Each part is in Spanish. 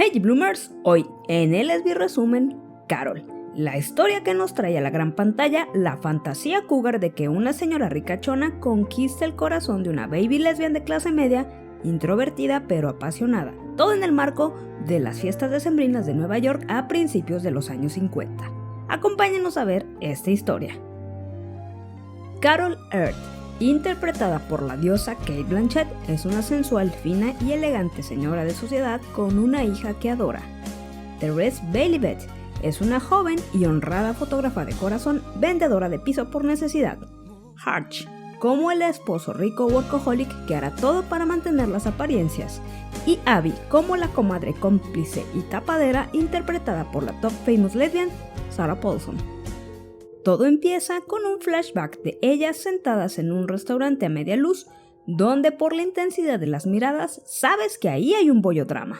Hey Bloomers, hoy en el SB Resumen, Carol, la historia que nos trae a la gran pantalla la fantasía cougar de que una señora ricachona conquista el corazón de una baby lesbian de clase media, introvertida pero apasionada, todo en el marco de las fiestas decembrinas de Nueva York a principios de los años 50. Acompáñenos a ver esta historia. Carol Earth, interpretada por la diosa Cate Blanchett, es una sensual, fina y elegante señora de sociedad con una hija que adora. Therese Bailey-Beth es una joven y honrada fotógrafa de corazón, vendedora de piso por necesidad. Hutch, como el esposo rico workaholic que hará todo para mantener las apariencias. Y Abby, como la comadre cómplice y tapadera, interpretada por la top famous lesbian Sarah Paulson. Todo empieza con un flashback de ellas sentadas en un restaurante a media luz, donde por la intensidad de las miradas sabes que ahí hay un bollodrama.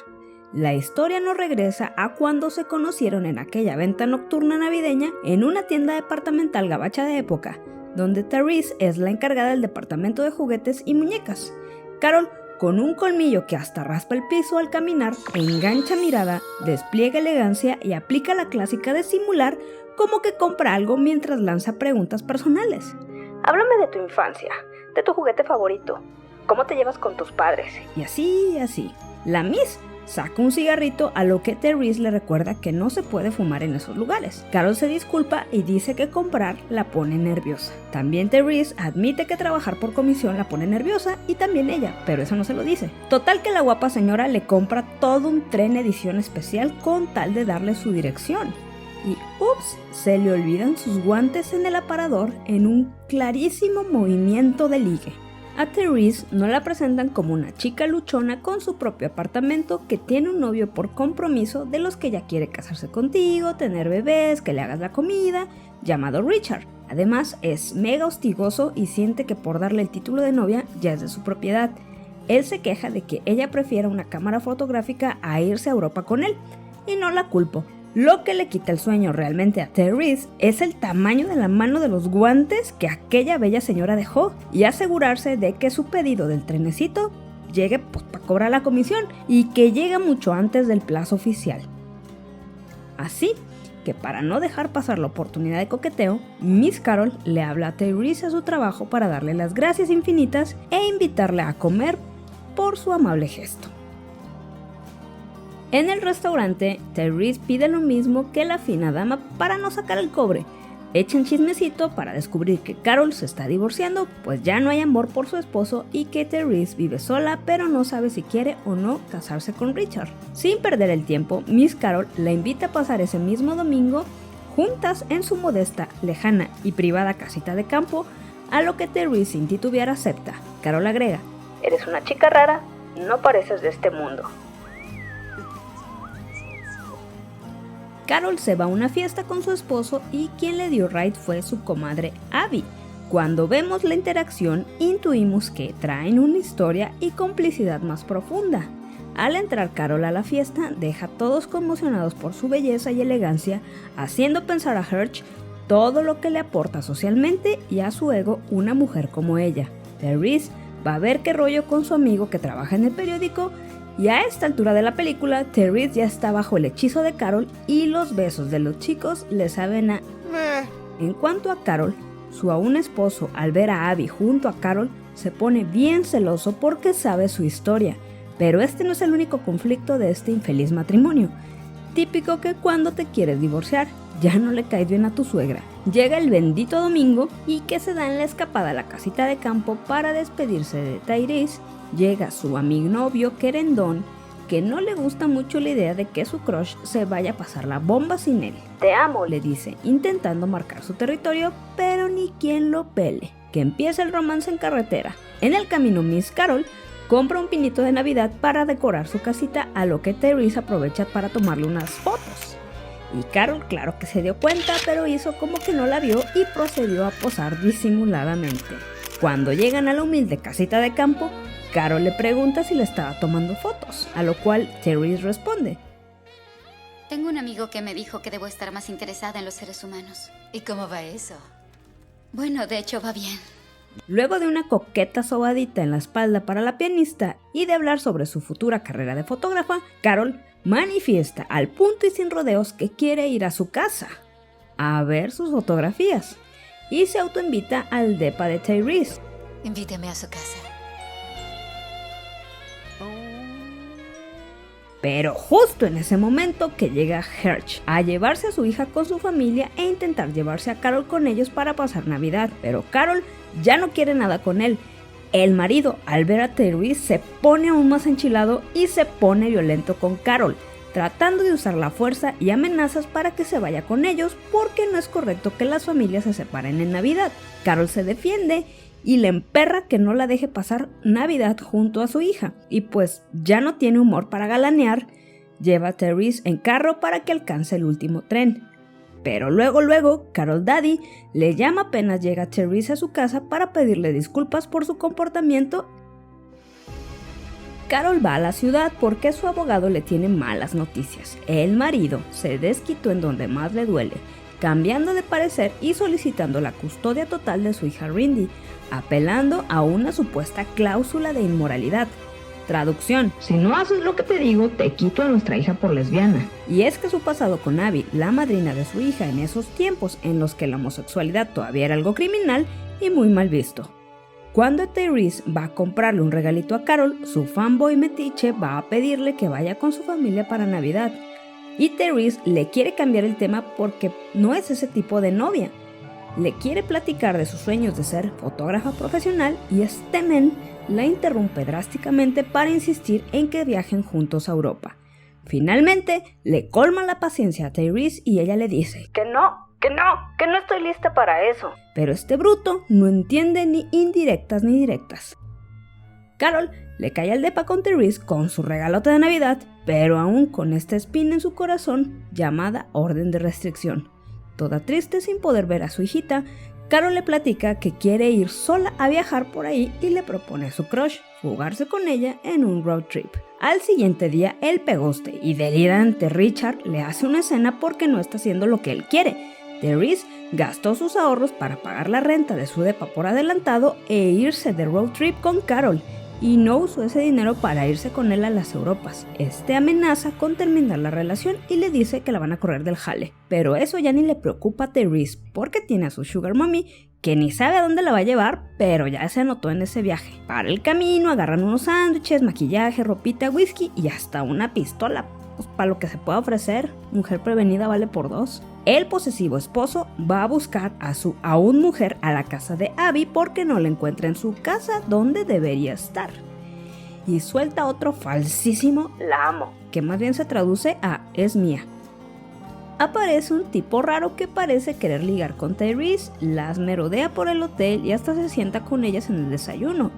La historia nos regresa a cuando se conocieron en aquella venta nocturna navideña en una tienda departamental gabacha de época, donde Therese es la encargada del departamento de juguetes y muñecas. Carol, con un colmillo que hasta raspa el piso al caminar, engancha mirada, despliega elegancia y aplica la clásica de simular como que compra algo mientras lanza preguntas personales. Háblame de tu infancia, de tu juguete favorito, cómo te llevas con tus padres. Y así. La Miss saca un cigarrito, a lo que Therese le recuerda que no se puede fumar en esos lugares. Carol se disculpa y dice que comprar la pone nerviosa. También Therese admite que trabajar por comisión la pone nerviosa y también ella, pero eso no se lo dice. Total que la guapa señora le compra todo un tren edición especial con tal de darle su dirección. Y ups, se le olvidan sus guantes en el aparador en un clarísimo movimiento de ligue. A Therese no la presentan como una chica luchona con su propio apartamento que tiene un novio por compromiso de los que ya quiere casarse contigo, tener bebés, que le hagas la comida, llamado Richard. Además es mega hostigoso y siente que por darle el título de novia ya es de su propiedad. Él se queja de que ella prefiera una cámara fotográfica a irse a Europa con él, y no la culpo. Lo que le quita el sueño realmente a Therese es el tamaño de la mano de los guantes que aquella bella señora dejó y asegurarse de que su pedido del trenecito llegue para cobrar la comisión y que llegue mucho antes del plazo oficial. Así que para no dejar pasar la oportunidad de coqueteo, Miss Carol le habla a Therese a su trabajo para darle las gracias infinitas e invitarle a comer por su amable gesto. En el restaurante, Therese pide lo mismo que la fina dama para no sacar el cobre. Echan chismecito para descubrir que Carol se está divorciando, pues ya no hay amor por su esposo y que Therese vive sola, pero no sabe si quiere o no casarse con Richard. Sin perder el tiempo, Miss Carol la invita a pasar ese mismo domingo juntas en su modesta, lejana y privada casita de campo, a lo que Therese sin titubear acepta. Carol agrega: "Eres una chica rara, no pareces de este mundo". Carol se va a una fiesta con su esposo y quien le dio ride fue su comadre Abby. Cuando vemos la interacción, intuimos que traen una historia y complicidad más profunda. Al entrar Carol a la fiesta, deja a todos conmocionados por su belleza y elegancia, haciendo pensar a Hutch todo lo que le aporta socialmente y a su ego una mujer como ella. Therese va a ver qué rollo con su amigo que trabaja en el periódico. Y a esta altura de la película, Therese ya está bajo el hechizo de Carol y los besos de los chicos le saben a... En cuanto a Carol, su aún esposo, al ver a Abby junto a Carol, se pone bien celoso porque sabe su historia. Pero este no es el único conflicto de este infeliz matrimonio. Típico que cuando te quieres divorciar, ya no le caes bien a tu suegra. Llega el bendito domingo y que se dan la escapada a la casita de campo para despedirse de Therese. Llega su amigo novio querendón, que no le gusta mucho la idea de que su crush se vaya a pasar la bomba sin él. "Te amo", le dice, intentando marcar su territorio, pero ni quien lo pele. Que empieza el romance en carretera. En el camino, Miss Carol compra un pinito de Navidad para decorar su casita, a lo que Therese aprovecha para tomarle unas fotos. Y Carol claro que se dio cuenta, pero hizo como que no la vio y procedió a posar disimuladamente. Cuando llegan a la humilde casita de campo, Carol le pregunta si le estaba tomando fotos, a lo cual Therese responde: "Tengo un amigo que me dijo que debo estar más interesada en los seres humanos". ¿Y cómo va eso? Bueno, de hecho va bien. Luego de una coqueta sobadita en la espalda para la pianista y de hablar sobre su futura carrera de fotógrafa, Carol manifiesta al punto y sin rodeos que quiere ir a su casa a ver sus fotografías y se autoinvita al depa de Tyrese. Invíteme a su casa. Pero justo en ese momento que llega Hersh a llevarse a su hija con su familia e intentar llevarse a Carol con ellos para pasar Navidad, pero Carol ya no quiere nada con él. El marido, al ver a Tyrese, se pone aún más enchilado y se pone violento con Carol, tratando de usar la fuerza y amenazas para que se vaya con ellos porque no es correcto que las familias se separen en Navidad. Carol se defiende y le emperra que no la deje pasar Navidad junto a su hija, y pues ya no tiene humor para galanear, lleva a Tyrese en carro para que alcance el último tren. Pero luego, Carol Daddy le llama apenas llega Tyrese a su casa para pedirle disculpas por su comportamiento. Carol va a la ciudad porque su abogado le tiene malas noticias. El marido se desquitó en donde más le duele, cambiando de parecer y solicitando la custodia total de su hija Rindy, apelando a una supuesta cláusula de inmoralidad. Traducción: si no haces lo que te digo, te quito a nuestra hija por lesbiana. Y es que su pasado con Abby, la madrina de su hija en esos tiempos en los que la homosexualidad todavía era algo criminal y muy mal visto. Cuando Tyrese va a comprarle un regalito a Carol, su fanboy metiche va a pedirle que vaya con su familia para Navidad. Y Tyrese le quiere cambiar el tema porque no es ese tipo de novia. Le quiere platicar de sus sueños de ser fotógrafa profesional y este men la interrumpe drásticamente para insistir en que viajen juntos a Europa. Finalmente, le colma la paciencia a Tyrese y ella le dice que no estoy lista para eso. Pero este bruto no entiende ni indirectas ni directas. Carol le cae al depa con Tyrese con su regalote de Navidad, pero aún con esta espina en su corazón llamada orden de restricción. Toda triste sin poder ver a su hijita, Carol le platica que quiere ir sola a viajar por ahí y le propone a su crush fugarse con ella en un road trip. Al siguiente día, el pegoste y delirante Richard le hace una escena porque no está haciendo lo que él quiere. Tyrese gastó sus ahorros para pagar la renta de su depa por adelantado e irse de road trip con Carol, y no usó ese dinero para irse con él a las Europas. Este amenaza con terminar la relación y le dice que la van a correr del jale. Pero eso ya ni le preocupa a Tyrese porque tiene a su sugar mommy que ni sabe a dónde la va a llevar, pero ya se anotó en ese viaje. Para el camino agarran unos sándwiches, maquillaje, ropita, whisky y hasta una pistola. Pues para lo que se pueda ofrecer, mujer prevenida vale por dos. El posesivo esposo va a buscar a su aún mujer a la casa de Abby porque no la encuentra en su casa donde debería estar. Y suelta otro falsísimo "la amo", que más bien se traduce a "es mía". Aparece un tipo raro que parece querer ligar con Tyrese, las merodea por el hotel y hasta se sienta con ellas en el desayuno.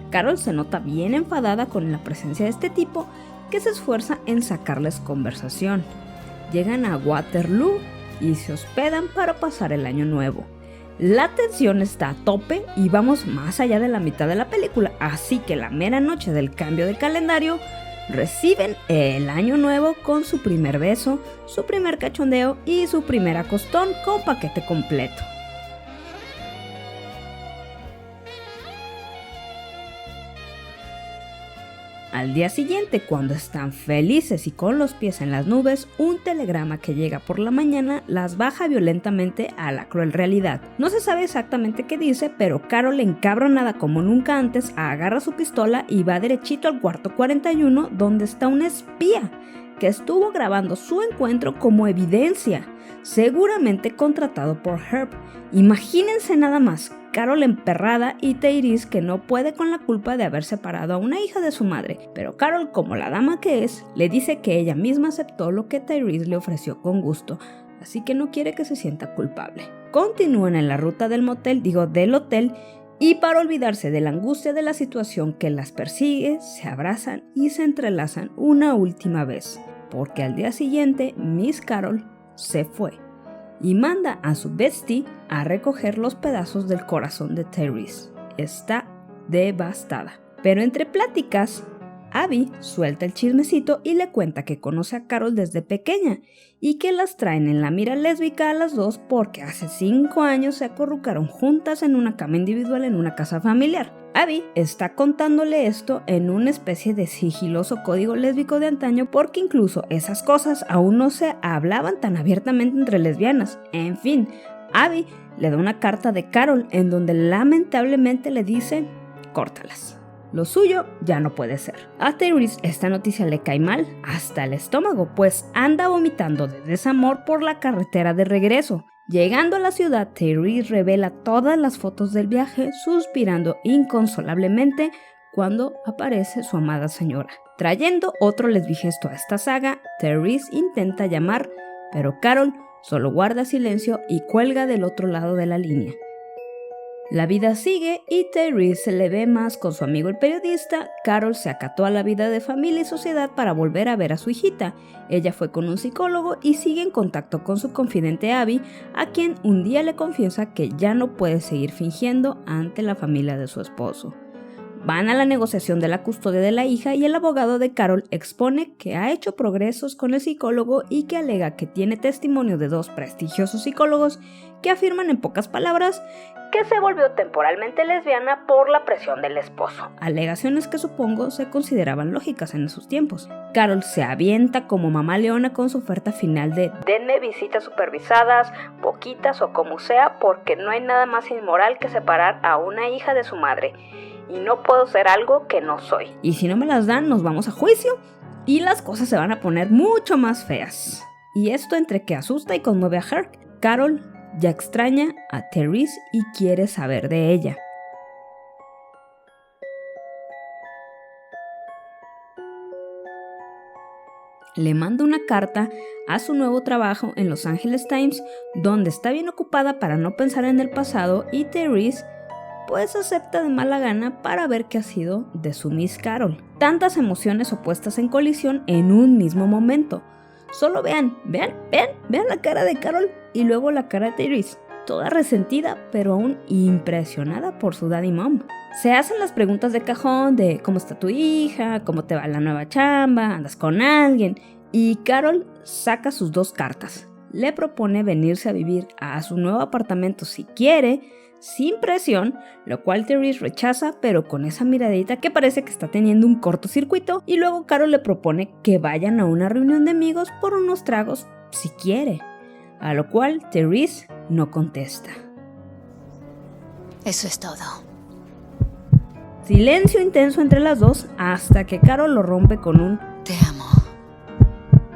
Carol se nota bien enfadada con la presencia de este tipo, que se esfuerza en sacarles conversación. Llegan a Waterloo y se hospedan para pasar el año nuevo. La tensión está a tope y vamos más allá de la mitad de la película, así que la mera noche del cambio de calendario reciben el año nuevo con su primer beso, su primer cachondeo y su primer acostón con paquete completo. Al día siguiente, cuando están felices y con los pies en las nubes, un telegrama que llega por la mañana las baja violentamente a la cruel realidad. No se sabe exactamente qué dice, pero Carol, encabronada como nunca antes, agarra su pistola y va derechito al cuarto 41, donde está un espía que estuvo grabando su encuentro como evidencia, seguramente contratado por Herb. Imagínense nada más, Carol emperrada y Tyrese que no puede con la culpa de haber separado a una hija de su madre, pero Carol, como la dama que es, le dice que ella misma aceptó lo que Tyrese le ofreció con gusto, así que no quiere que se sienta culpable. Continúan en la ruta del hotel, y para olvidarse de la angustia de la situación que las persigue, se abrazan y se entrelazan una última vez, porque al día siguiente Miss Carol se fue y manda a su bestie a recoger los pedazos del corazón de Tyrese. Está devastada. Pero entre pláticas, Abby suelta el chismecito y le cuenta que conoce a Carol desde pequeña y que las traen en la mira lésbica a las dos porque hace 5 años se acurrucaron juntas en una cama individual en una casa familiar. Abby está contándole esto en una especie de sigiloso código lésbico de antaño porque incluso esas cosas aún no se hablaban tan abiertamente entre lesbianas. En fin, Abby le da una carta de Carol en donde lamentablemente le dice: córtalas. Lo suyo ya no puede ser. A Tyrese esta noticia le cae mal hasta el estómago, pues anda vomitando de desamor por la carretera de regreso. Llegando a la ciudad, Tyrese revela todas las fotos del viaje, suspirando inconsolablemente cuando aparece su amada señora. Trayendo otro lesbigesto a esta saga, Tyrese intenta llamar, pero Carol solo guarda silencio y cuelga del otro lado de la línea. La vida sigue y Tyrese se le ve más con su amigo el periodista. Carol se acató a la vida de familia y sociedad para volver a ver a su hijita. Ella fue con un psicólogo y sigue en contacto con su confidente Abby, a quien un día le confiesa que ya no puede seguir fingiendo ante la familia de su esposo. Van a la negociación de la custodia de la hija y el abogado de Carol expone que ha hecho progresos con el psicólogo y que alega que tiene testimonio de 2 prestigiosos psicólogos que afirman en pocas palabras que se volvió temporalmente lesbiana por la presión del esposo. Alegaciones que supongo se consideraban lógicas en esos tiempos. Carol se avienta como mamá leona con su oferta final de denme visitas supervisadas, poquitas o como sea, porque no hay nada más inmoral que separar a una hija de su madre. Y no puedo ser algo que no soy. Y si no me las dan, nos vamos a juicio y las cosas se van a poner mucho más feas. Y esto entre que asusta y conmueve a Herc. Carol ya extraña a Tyrese y quiere saber de ella. Le manda una carta a su nuevo trabajo en Los Angeles Times, donde está bien ocupada para no pensar en el pasado, y Tyrese pues acepta de mala gana para ver qué ha sido de su Miss Carol. Tantas emociones opuestas en colisión en un mismo momento. Solo vean la cara de Carol y luego la cara de Tyrese, toda resentida pero aún impresionada por su daddy mom. Se hacen las preguntas de cajón de cómo está tu hija, cómo te va la nueva chamba, andas con alguien, y Carol saca sus 2 cartas. Le propone venirse a vivir a su nuevo apartamento si quiere, sin presión, lo cual Tyrese rechaza, pero con esa miradita que parece que está teniendo un cortocircuito, y luego Carol le propone que vayan a una reunión de amigos por unos tragos si quiere, a lo cual Tyrese no contesta. Eso es todo. Silencio intenso entre las dos hasta que Carol lo rompe con un Te amo.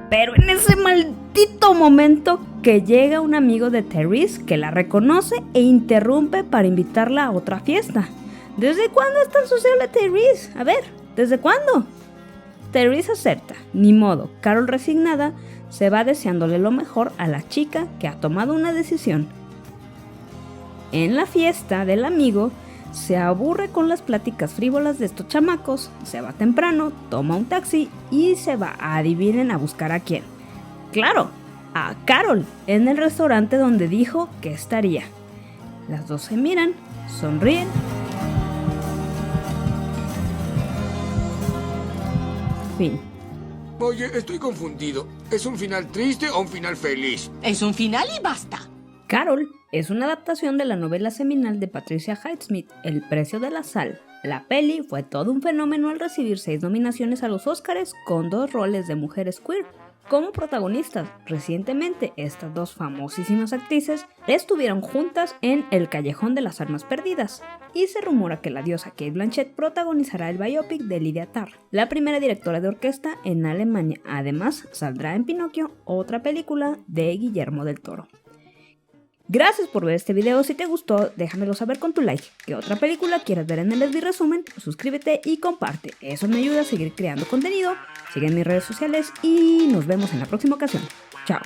Pero en ese maldito momento que llega un amigo de Tyrese que la reconoce e interrumpe para invitarla a otra fiesta. ¿Desde cuándo es tan sociable Tyrese? A ver, ¿desde cuándo? Tyrese acepta, ni modo. Carol, resignada, se va deseándole lo mejor a la chica que ha tomado una decisión. En la fiesta del amigo, se aburre con las pláticas frívolas de estos chamacos, se va temprano, toma un taxi y se va, adivinen, a buscar a quién. Claro, a Carol, en el restaurante donde dijo que estaría. Las dos se miran, sonríen. Fin. Oye, estoy confundido. ¿Es un final triste o un final feliz? Es un final y basta. Carol es una adaptación de la novela seminal de Patricia Highsmith, El precio de la sal. La peli fue todo un fenómeno al recibir 6 nominaciones a los Óscares con 2 roles de mujeres queer como protagonistas. Recientemente, estas 2 famosísimas actrices estuvieron juntas en El callejón de las almas perdidas, y se rumora que la diosa Cate Blanchett protagonizará el biopic de Lydia Tarr, la primera directora de orquesta en Alemania. Además, saldrá en Pinocchio, otra película de Guillermo del Toro. Gracias por ver este video. Si te gustó, déjamelo saber con tu like. ¿Qué otra película quieres ver en el Lesbi Resumen? Suscríbete y comparte. Eso me ayuda a seguir creando contenido. Sigue en mis redes sociales y nos vemos en la próxima ocasión. Chao.